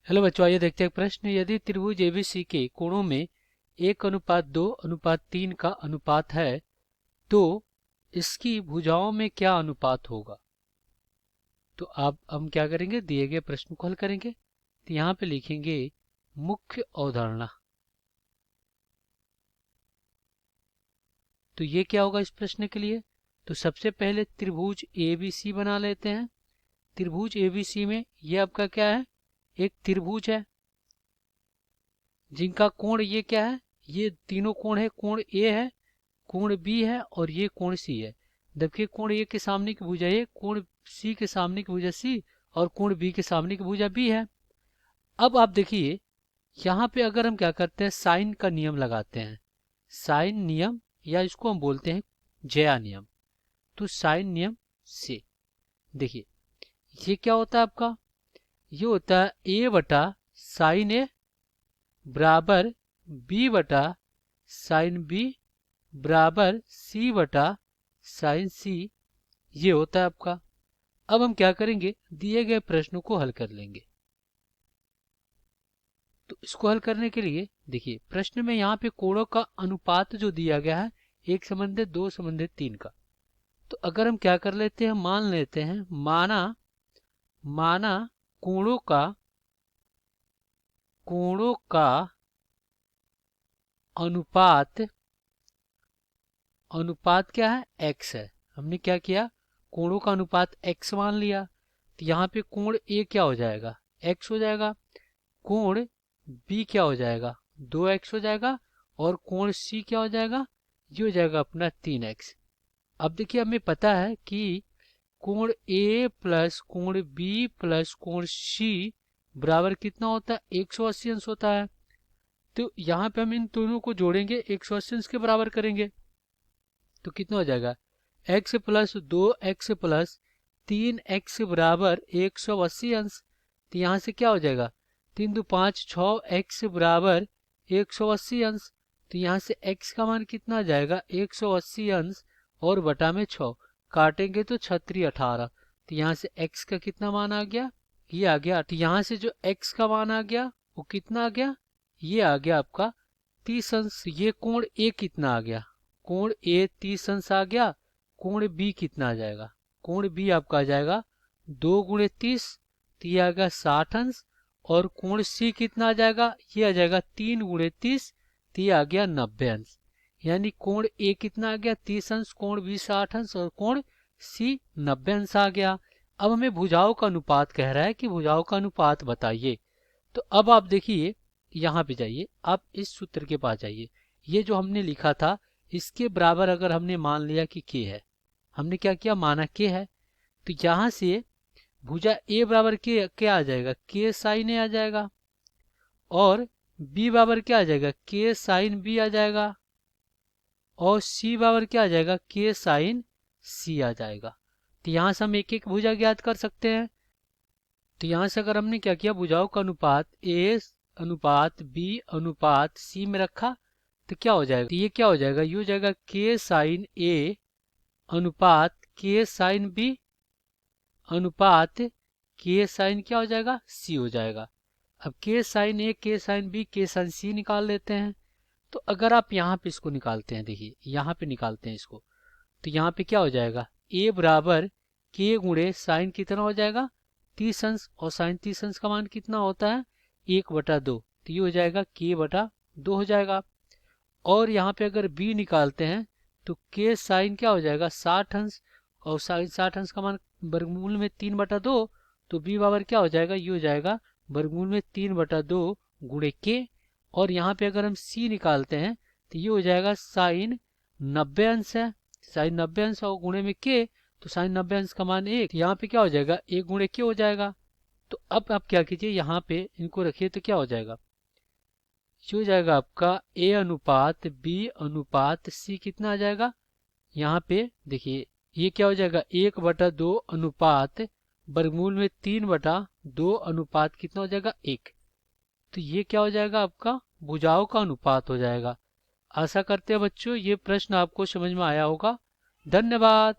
Hello बच्चों, आइए देखते हैं एक प्रश्न। यदि त्रिभुज एबीसी के कोणों में 1:2:3 का अनुपात है तो इसकी भुजाओं में क्या अनुपात होगा। तो आप हम क्या करेंगे, दिए गए प्रश्न को हल करेंगे। तो यहाँ पे लिखेंगे मुख्य अवधारणा। तो ये क्या होगा इस प्रश्न के लिए। तो सबसे पहले त्रिभुज एबीसी बना लेते हैं। त्रिभुज एबीसी में ये आपका क्या है, एक त्रिभुज है जिनका कोण ये क्या है, ये तीनों कोण है। कोण ए है, कोण बी है और ये कोण सी है। देखिए कोण ए के सामने की भुजा ए, कोण सी के सामने की भुजा सी और कोण बी के सामने की भुजा बी है। अब आप देखिए यहाँ पे अगर हम क्या करते हैं, साइन का नियम लगाते हैं। साइन नियम या इसको हम बोलते हैं ज्या नियम। तो साइन नियम से देखिए ये क्या होता है आपका, ये होता है ए बटा साइन ए बराबर बी बटा साइन बी बराबर सी बटा साइन सी। ये होता है आपका। अब हम क्या करेंगे, दिए गए प्रश्नों को हल कर लेंगे। तो इसको हल करने के लिए देखिए प्रश्न में यहाँ पे कोणों का अनुपात जो दिया गया है 1:2:3 का। तो अगर हम क्या कर लेते हैं, मान लेते हैं, माना कोणों का अनुपात क्या है, x है। हमने क्या किया, कोणों का अनुपात x मान लिया। तो यहाँ पे कोण A क्या हो जाएगा, x हो जाएगा। कोण B क्या हो जाएगा, 2x हो जाएगा। और कोण C क्या हो जाएगा, ये हो जाएगा अपना 3x। अब देखिए हमें पता है कि कोण A प्लस कोण B प्लस कोण C बराबर कितना होता है, 180 अंश होता है। तो यहाँ पे हम इन दोनों को जोड़ेंगे, 180 अंश के बराबर करेंगे। तो कितना हो जाएगा, x plus 2x plus 3x बराबर 180 अंश। तो यहाँ से क्या हो जाएगा, 3 2 5 6x बराबर 180 अंश। तो यहाँ से x का मान कितना आ जाएगा, 180 अंश और बटा में 6 काटेंगे तो 6 18। तो यहाँ से x का कितना मान आ गया, ये आ गया। तो यहाँ से जो x का मान आ गया वो कितना आ गया, ये आ गया आपका 30 अंश। ये कोण A कितना आ गया, कोण A 30 अंश आ गया। कोण B कितना आ जाएगा, कोण B आपका आ जाएगा 2 गुणे 30, तो ये आ गया 60 अंश। और कोण C कितना आ जाएगा, ये आ जाएगा 3 गुणे 30, तो ये आ गया 90 अंश। यानी कोण A कितना आ गया 30 अंश, कोण B 60 अंश और कोण C 90 अंश आ गया। अब हमें भुजाओं का अनुपात कह रहा है कि भुजाओं का अनुपात बताइए। तो अब आप देखिए यहाँ पे जाइए, आप इस सूत्र के पास जाइए। ये जो हमने लिखा था इसके बराबर अगर हमने मान लिया कि k है, हमने क्या किया, माना k है। तो यहाँ से भुजा a बराबर k क्या आ जाएगा, k साइन a आ जाएगा। और b बराबर क्या आ जाएगा, k साइन b आ जाएगा। और c बराबर क्या आ जाएगा, k साइन c आ जाएगा। तो यहाँ से हम एक एक भुजा ज्ञात कर सकते हैं। तो यहाँ से अगर हमने क्या किया, भुजाओं का अनुपात a अनुपात b अनुपात c में रखा तो क्या हो जाएगा, तो ये क्या हो जाएगा, ये हो जाएगा k साइन a अनुपात k साइन b अनुपात k साइन क्या हो जाएगा, c हो जाएगा। अब k sine a k sine b k sine c निकाल लेते हैं। तो अगर आप यहाँ पे इसको निकालते हैं, देखिए यहाँ पे निकालते हैं इसको, तो यहाँ पे क्या हो जाएगा, a बराबर k गुणे साइन कितना हो जाएगा 30 अंश। और साइन 30 अंश का मान कितना होता है, 1/2। तो ये हो जाएगा k बटा 2 हो जाएगा। और यहाँ पे अगर b निकालते हैं तो k साइन क्या हो जाएगा 60 अंश। और साइन 60 अंश का मान वर्गमूल में 3/2। तो b बराबर क्या हो जाएगा, ये हो जाएगा वर्गमूल में 3/2 गुणे k। और यहाँ पे अगर हम c निकालते हैं तो ये हो जाएगा साइन 90 अंश है। साइन 90 अंश और गुणे में k, तो साइन 90 अंश का मान 1। यहाँ पे क्या हो जाएगा, 1 गुणे k हो जाएगा। तो अब आप क्या कीजिए, यहाँ पे इनको रखिए तो क्या हो जाएगा, ये हो जाएगा आपका a अनुपात b अनुपात c कितना आ जाएगा। यहाँ पे देखिए ये क्या हो जाएगा, 1/2 अनुपात वर्गमूल में 3/2 अनुपात कितना हो जाएगा 1। तो ये क्या हो जाएगा, आपका भुजाओं का अनुपात हो जाएगा। आशा करते हैं बच्चों ये प्रश्न आपको समझ में आया होगा। धन्यवाद।